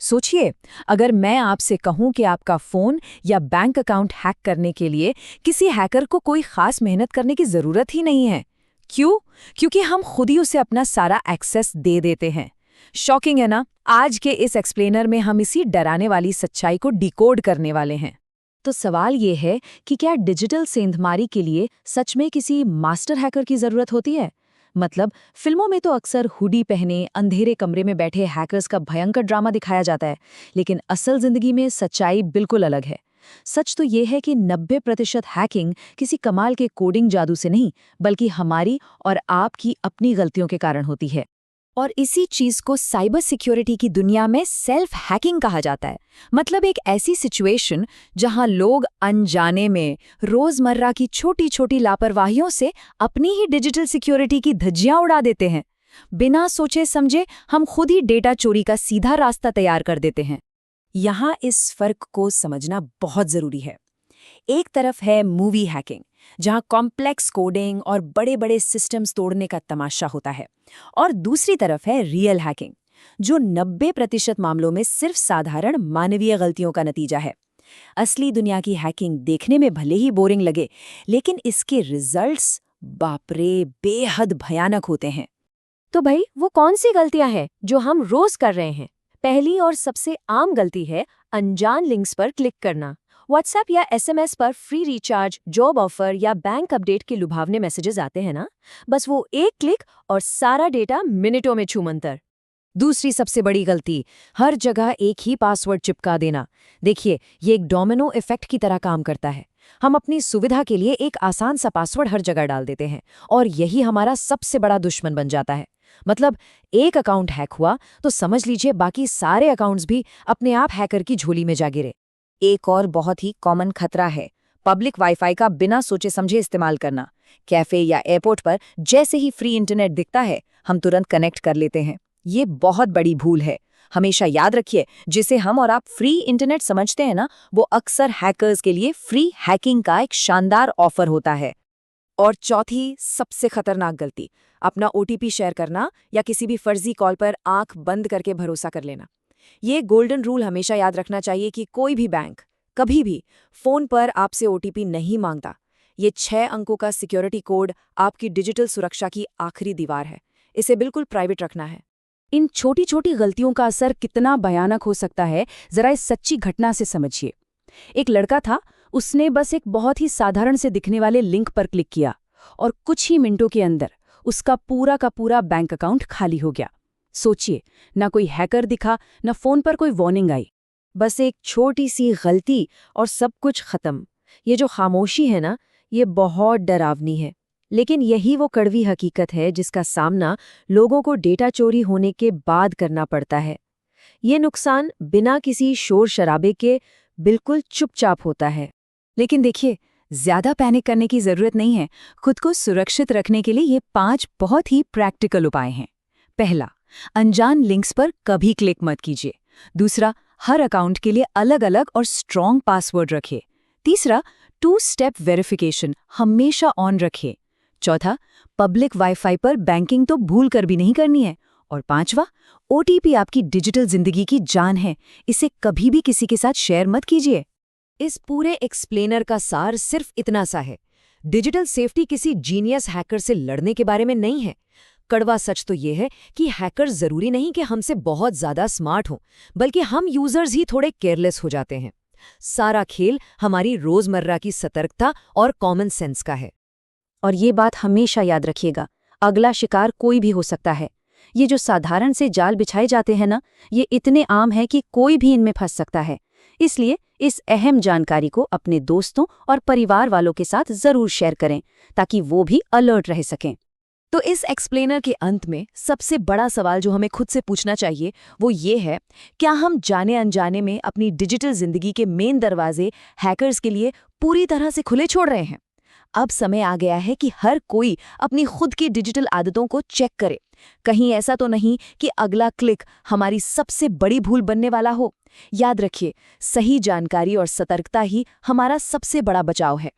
सोचिए, अगर मैं आपसे कहूं कि आपका फोन या बैंक अकाउंट हैक करने के लिए किसी हैकर को कोई खास मेहनत करने की जरूरत ही नहीं है। क्यों? क्योंकि हम खुद ही उसे अपना सारा एक्सेस दे देते हैं। शॉकिंग है ना? आज के इस एक्सप्लेनर में हम इसी डराने वाली सच्चाई को डिकोड करने वाले हैं। तो सवाल ये है कि क्या डिजिटल सेंधमारी के लिए सच में किसी मास्टर हैकर की जरूरत होती है? मतलब फिल्मों में तो अक्सर हुडी पहने अंधेरे कमरे में बैठे हैकर्स का भयंकर ड्रामा दिखाया जाता है, लेकिन असल जिंदगी में सच्चाई बिल्कुल अलग है। सच तो ये है कि 90% हैकिंग किसी कमाल के कोडिंग जादू से नहीं, बल्कि हमारी और आपकी अपनी गलतियों के कारण होती है। और इसी चीज को साइबर सिक्योरिटी की दुनिया में सेल्फ हैकिंग कहा जाता है। मतलब एक ऐसी सिचुएशन जहां लोग अनजाने में रोजमर्रा की छोटी छोटी लापरवाहियों से अपनी ही डिजिटल सिक्योरिटी की धज्जियां उड़ा देते हैं। बिना सोचे समझे हम खुद ही डेटा चोरी का सीधा रास्ता तैयार कर देते हैं। यहाँ इस फर्क को समझना बहुत जरूरी है। एक तरफ है मूवी हैकिंग, जहां कॉम्प्लेक्स कोडिंग और बड़े बड़े सिस्टम्स तोड़ने का तमाशा होता है, और दूसरी तरफ है रियल हैकिंग, जो 90% मामलों में सिर्फ साधारण मानवीय गलतियों का नतीजा है। असली दुनिया की हैकिंग देखने में भले ही बोरिंग लगे, लेकिन इसके रिजल्ट्स बाप रे बेहद भयानक होते हैं। तो भाई वो कौन सी गलतियां हैं जो हम रोज कर रहे हैं? पहली और सबसे आम गलती है अनजान लिंक्स पर क्लिक करना। व्हाट्सएप या एसएमएस पर फ्री रिचार्ज, जॉब ऑफर या बैंक अपडेट के लुभावने मैसेजेस आते हैं ना, बस वो एक क्लिक और सारा डेटा मिनटों में छूमंतर। दूसरी सबसे बड़ी गलती, हर जगह एक ही पासवर्ड चिपका देना। देखिए, ये एक डोमिनो इफेक्ट की तरह काम करता है। हम अपनी सुविधा के लिए एक आसान सा पासवर्ड हर जगह डाल देते हैं, और यही हमारा सबसे बड़ा दुश्मन बन जाता है। मतलब एक अकाउंट हैक हुआ तो समझ लीजिए बाकी सारे अकाउंट्स भी अपने आप हैकर की झोली में जा गिरे। एक और बहुत ही कॉमन खतरा है पब्लिक वाईफाई का बिना सोचे समझे इस्तेमाल करना। कैफे या एयरपोर्ट पर जैसे ही फ्री इंटरनेट दिखता है, हम तुरंत कनेक्ट कर लेते हैं। ये बहुत बड़ी भूल है। हमेशा याद रखिए, जिसे हम और आप फ्री इंटरनेट समझते हैं ना, वो अक्सर हैकर्स के लिए फ्री हैकिंग का एक शानदार ऑफर होता है। और चौथी सबसे खतरनाक गलती, अपना ओटीपी शेयर करना या किसी भी फर्जी कॉल पर आंख बंद करके भरोसा कर लेना। ये गोल्डन रूल हमेशा याद रखना चाहिए कि कोई भी बैंक कभी भी फोन पर आपसे ओटीपी नहीं मांगता। ये 6 अंकों का सिक्योरिटी कोड आपकी डिजिटल सुरक्षा की आखिरी दीवार है। इसे बिल्कुल प्राइवेट रखना है। इन छोटी छोटी गलतियों का असर कितना भयानक हो सकता है, जरा इस सच्ची घटना से समझिए। एक लड़का था, उसने बस एक बहुत ही साधारण से दिखने वाले लिंक पर क्लिक किया और कुछ ही मिनटों के अंदर उसका पूरा का पूरा बैंक अकाउंट खाली हो गया। सोचिए, ना कोई हैकर दिखा, ना फोन पर कोई वार्निंग आई, बस एक छोटी सी गलती और सब कुछ खत्म। ये जो खामोशी है ना, ये बहुत डरावनी है, लेकिन यही वो कड़वी हकीकत है जिसका सामना लोगों को डेटा चोरी होने के बाद करना पड़ता है। ये नुकसान बिना किसी शोर शराबे के बिल्कुल चुपचाप होता है। लेकिन देखिए, ज्यादा पैनिक करने की जरूरत नहीं है। खुद को सुरक्षित रखने के लिए ये 5 बहुत ही प्रैक्टिकल उपाय हैं। पहला, अनजान लिंक्स पर कभी क्लिक मत कीजिए। दूसरा, हर अकाउंट के लिए अलग अलग और स्ट्रॉन्ग पासवर्ड रखें। तीसरा, 2 स्टेप वेरिफिकेशन हमेशा ऑन रखें। चौथा, पब्लिक वाईफाई पर बैंकिंग तो भूल कर भी नहीं करनी है। और 5वां, ओटीपी आपकी डिजिटल जिंदगी की जान है, इसे कभी भी किसी के साथ शेयर मत कीजिए। इस पूरे एक्सप्लेनर का सार सिर्फ इतना सा है, डिजिटल सेफ्टी किसी जीनियस हैकर से लड़ने के बारे में नहीं है। कड़वा सच तो ये है कि हैकर जरूरी नहीं कि हमसे बहुत ज्यादा स्मार्ट हों, बल्कि हम यूजर्स ही थोड़े केयरलेस हो जाते हैं। सारा खेल हमारी रोजमर्रा की सतर्कता और कॉमन सेंस का है। और ये बात हमेशा याद रखिएगा, अगला शिकार कोई भी हो सकता है। ये जो साधारण से जाल बिछाए जाते हैं ना, ये इतने आम है कि कोई भी इनमें फंस सकता है। इसलिए इस अहम जानकारी को अपने दोस्तों और परिवार वालों के साथ जरूर शेयर करें, ताकि वो भी अलर्ट रह सकें। तो इस एक्सप्लेनर के अंत में सबसे बड़ा सवाल जो हमें खुद से पूछना चाहिए वो ये है, क्या हम जाने अनजाने में अपनी डिजिटल जिंदगी के मेन दरवाजे हैकर्स के लिए पूरी तरह से खुले छोड़ रहे हैं? अब समय आ गया है कि हर कोई अपनी खुद की डिजिटल आदतों को चेक करे। कहीं ऐसा तो नहीं कि अगला क्लिक हमारी सबसे बड़ी भूल बनने वाला हो। याद रखिए, सही जानकारी और सतर्कता ही हमारा सबसे बड़ा बचाव है।